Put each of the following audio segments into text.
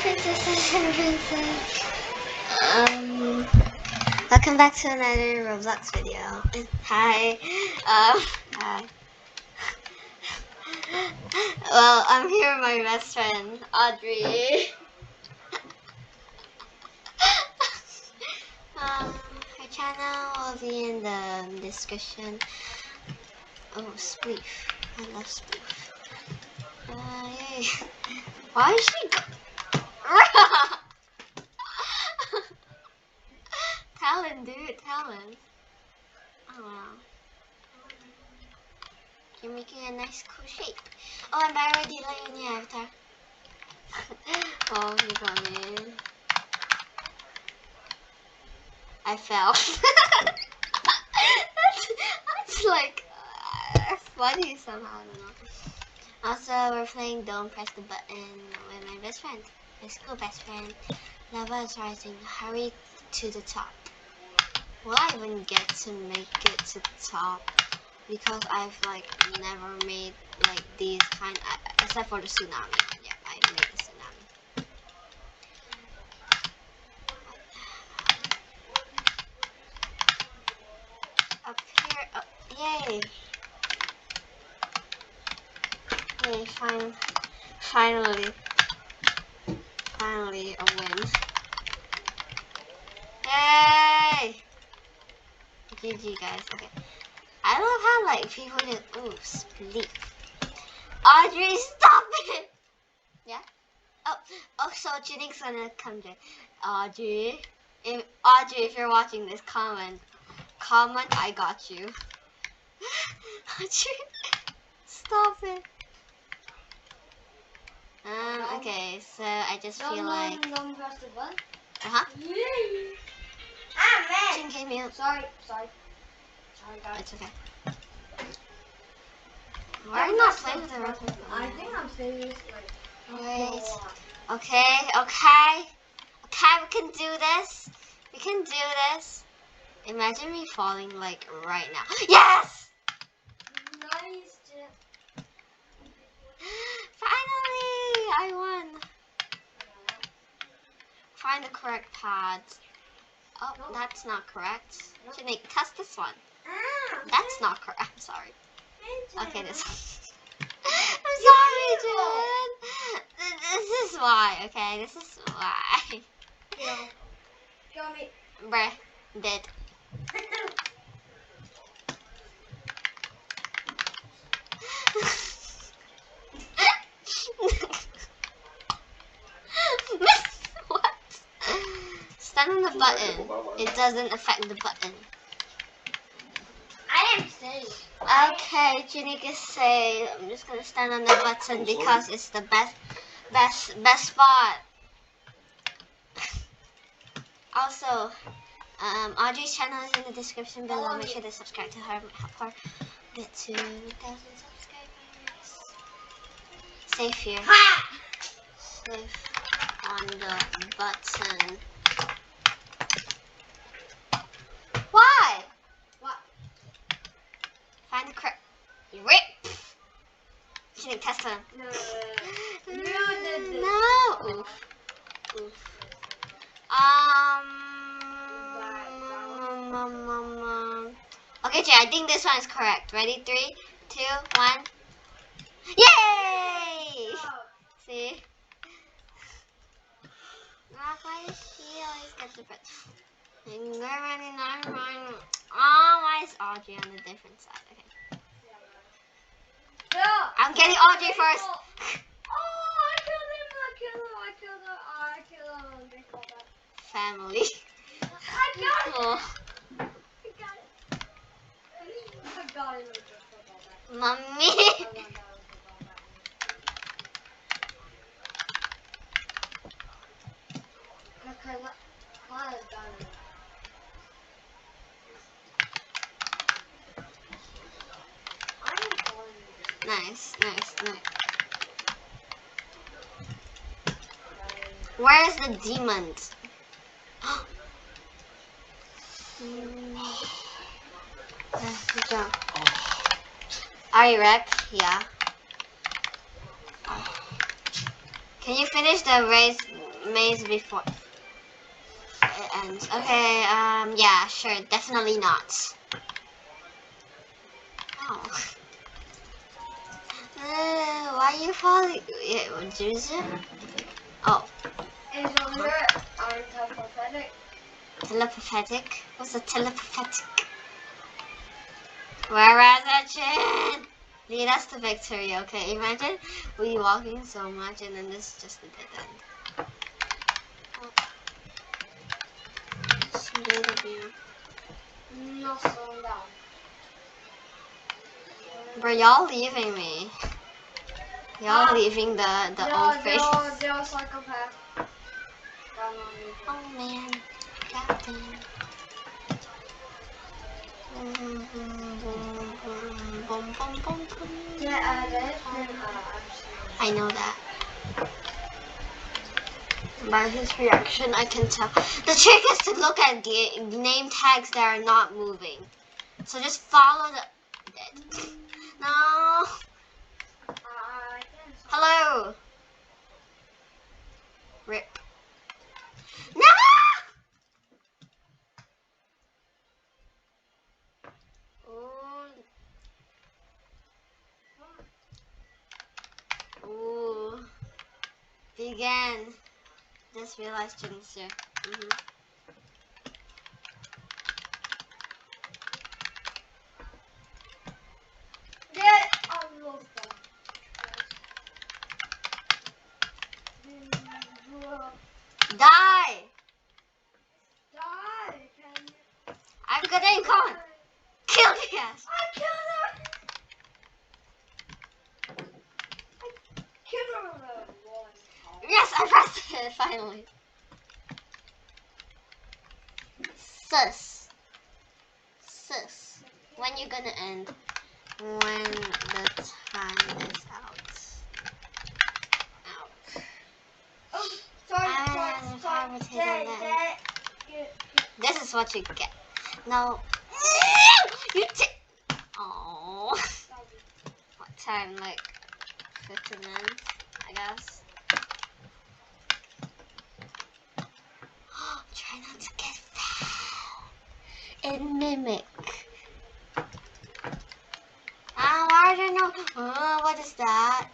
princesses and princess. Welcome back to another Roblox video. Hi. Hi. Well, I'm here with my best friend, Audrey. Her channel will be in the description. Oh, spleef. I love spleef. Yay. Why is she Talon, dude, Talon. Oh wow. You're making a nice cool shape. Oh, and I already like on your avatar. Oh, you got me. I fell. that's like funny somehow, I don't know. Also, we're playing Don't Press the Button with my best friend, my school best friend. Lava is rising. Hurry to the top. Will I even get to make it to the top? Because I've like never made like these kind, except for the tsunami. Yeah, I made the tsunami. Up here, oh, yay! Yay! Finally a win. Yay! GG guys. Okay. I love how like people just split. Audrey, stop it! Yeah? Oh, so Jinx's gonna come to Audrey. If you're watching this, comment, I got you. Audrey, stop it. Okay, so I just feel like. Don't press the button. Yeah. Ah, man! Jin came out. Sorry, guys. It's okay. Why are you not playing with the rocket? I think I'm serious. Wait. Okay, we can do this. Imagine me falling like right now. Yes! Nice. Finally, I won. Find the correct pads. Oh, no. That's not correct. No. Janae, test this one. Ah, That's not correct. I'm sorry. Okay, this one. I'm sorry, Jen. This is why, okay? This is why. Show me. Bruh, dead. What? Stand on the button. It doesn't affect the button. I am serious. Okay, Janika say I'm just gonna stand on the button because it's the best spot. Also, Audrey's channel is in the description below. Make sure to subscribe to her. Help her get to 1,000 subscribers. Safe here. Safe on the button. Why? What? Find the correct. Rip. She didn't test them. No. No. Oof. Okay, Jay, I think this one is correct. Ready? 3, 2, 1. Yay! See? Why does she always get the best? Oh, why is Audrey on the different side? Okay. I'm getting Audrey first. Oh, I killed him. Family. I got it. Oh. I got it. Mommy. Nice. Where is the demons? Good job. Are you wrecked? Yeah. Can you finish the race maze before it ends. Okay, yeah, sure, definitely not. Oh. Why are you falling? Juju? Oh, Is over on top of it. telepathic? What's a telepathic? Where is it, Chin? Lead us to victory, okay? Imagine we walking so much and then this is just a dead end. No slowing down. Bro, y'all leaving me. Y'all leaving the old face. They're psychopath. Oh man, Captain. Boom, boom, boom, boom, boom, boom, boom. I know that. By his reaction, I can tell. The trick is to look at name tags that are not moving. So just follow the... No. Hello. Rip. No! Ooh. Begin. Just realized Jinsu. Die! I'm good aim, come on! Kill the ass! I killed her! Yes, I passed it finally. Sus. When you gonna end? When the time is out. Oh, sorry. This is what you get. No. You take. Oh. What time? Like 15 minutes, I guess. Try not to get foul. And mimic. Why do I know? What is that?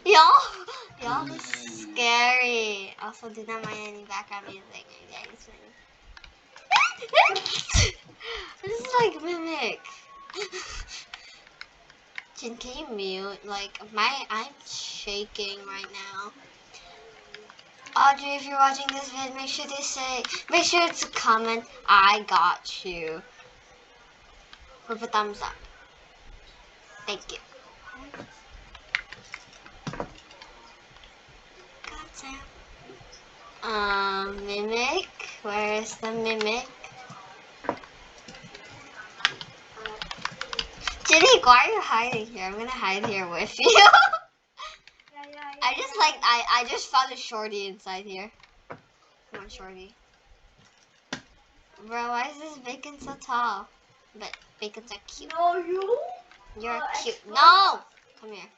Y'all is scary. Also, do not mind any background music. This is like mimic. Jin, can you mute? Like I'm shaking right now. Audrey, if you're watching this vid, make sure to comment, I got you. With a thumbs up. Thank you. Mimic? Where is the mimic? Jenny, why are you hiding here? I'm gonna hide here with you. I just found a shorty inside here. Come on, shorty. Bro, why is this bacon so tall? But bacons are cute. No, You're cute. No! Come here.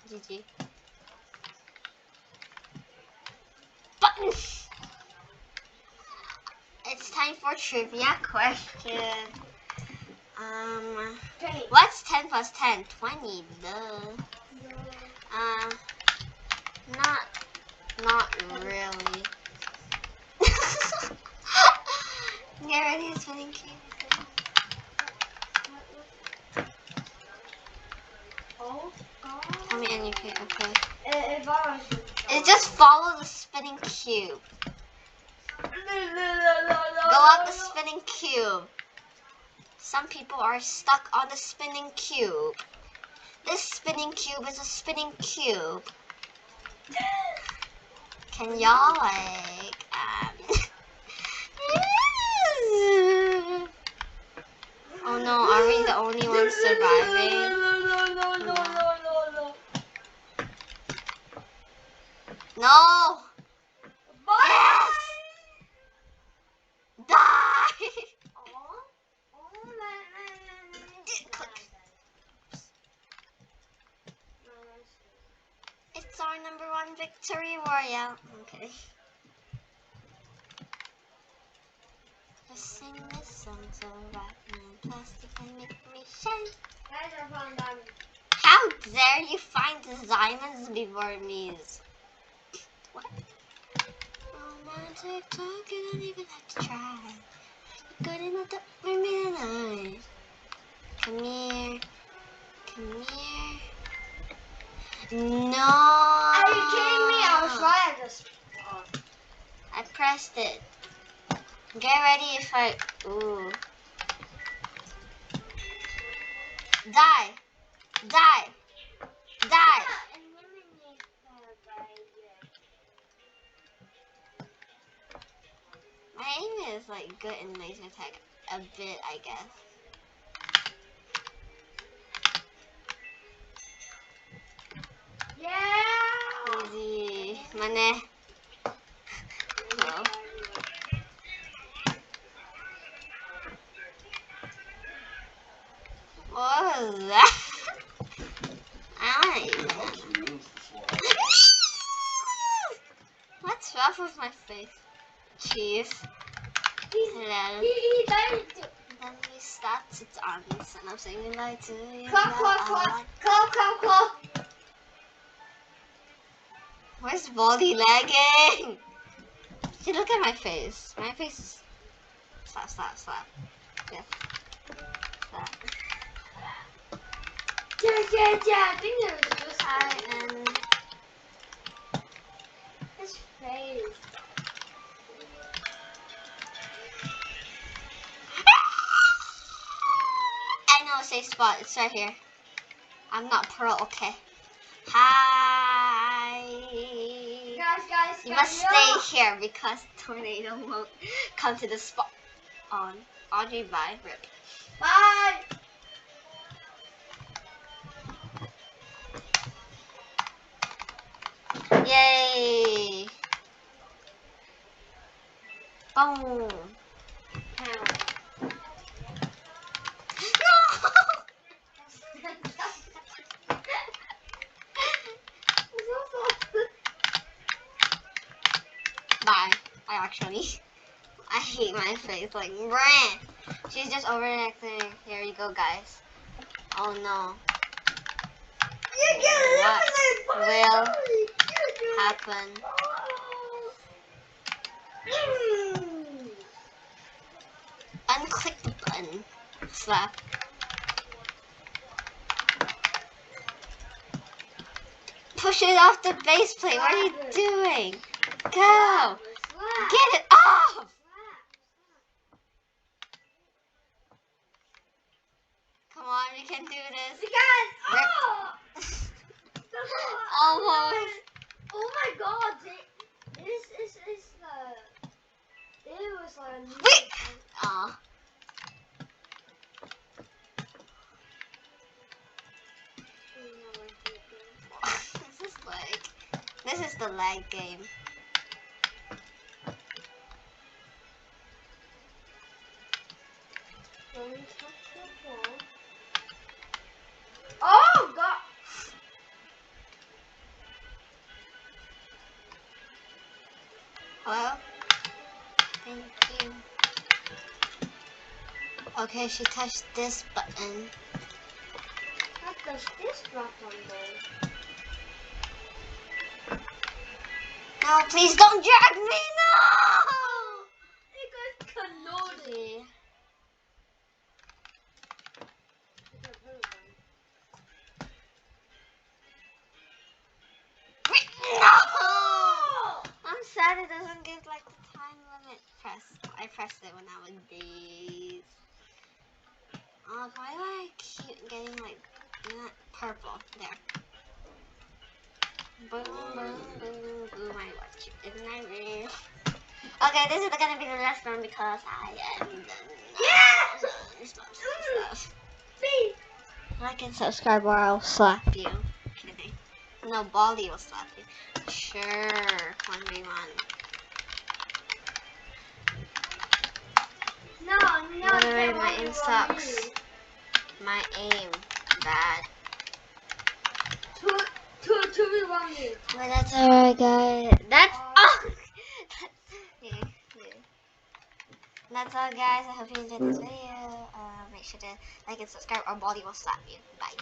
GG. Button! It's time for trivia question. What's 10 plus 10? 20. Duh. Not really. Get ready, spinning cube. Tell me any cube, okay. It just follow the spinning cube. Go up the spinning cube. Some people are stuck on the spinning cube. This spinning cube is a spinning cube. Can y'all Oh no, are we the only ones surviving? No! Yes! Die! It's That's our #1 victory royale. Okay. Just sing this song so rotten and plastic can make me shine. Guys, I found diamonds. How dare you find the diamonds before me? What? On my TikTok, you don't even have to try. Good enough for me tonight. Come here. Come here. No. Are you kidding me? I was right at this. I pressed it. Get ready if I. Ooh. Die. Die. Die. My aim is like good in laser tag. A bit, I guess. Yeah. Easy. Money. Hello. What was that? I want to eat that. What's wrong with my face? Cheese. Hello. He died too. Then we start to dance and I'm singing like to you. Come. Where's body lagging? See, look at my face. My face is... Slap. Yes. Slap. Yeah. I think it was just I am... his face. I know a safe spot. It's right here. I'm not pro, okay. Hi. Guys. You must stay here because tornado won't come to the spot. On Audrey, bye. Rip. Bye. Yay. Boom. Bye. I hate my face. Like, brand. She's just overreacting. Here you go, guys. Oh no. What will happen? Unclick the button. Slap. Push it off the base plate. What are you doing? Go. Get it off. Come on, we can do this. Almost. Oh my god, this is the... It was like... Wait. Aw. This is the lag game. Oh god! Well, thank you. Okay, she touched this button. What does this button do? No, please don't drag me. No. You guys can know this. No. I'm sad it doesn't give like the time limit. I pressed it when I was dazed. Oh, why do I keep getting like purple? There. Boom, I watch it in my room. Okay, this is gonna be the last one because I am done. Yeah! Stuff. See? Like and subscribe or I'll slap you. Kidding. No, Baldi will slap you. Sure, 1v1. No, Wait, my aim sucks. My aim bad. 2v1 from you. But that's alright, guys. That's all. Yeah, yeah. That's all, guys. I hope you enjoyed this video. Make sure to like and subscribe, or Baldi will slap you. Bye.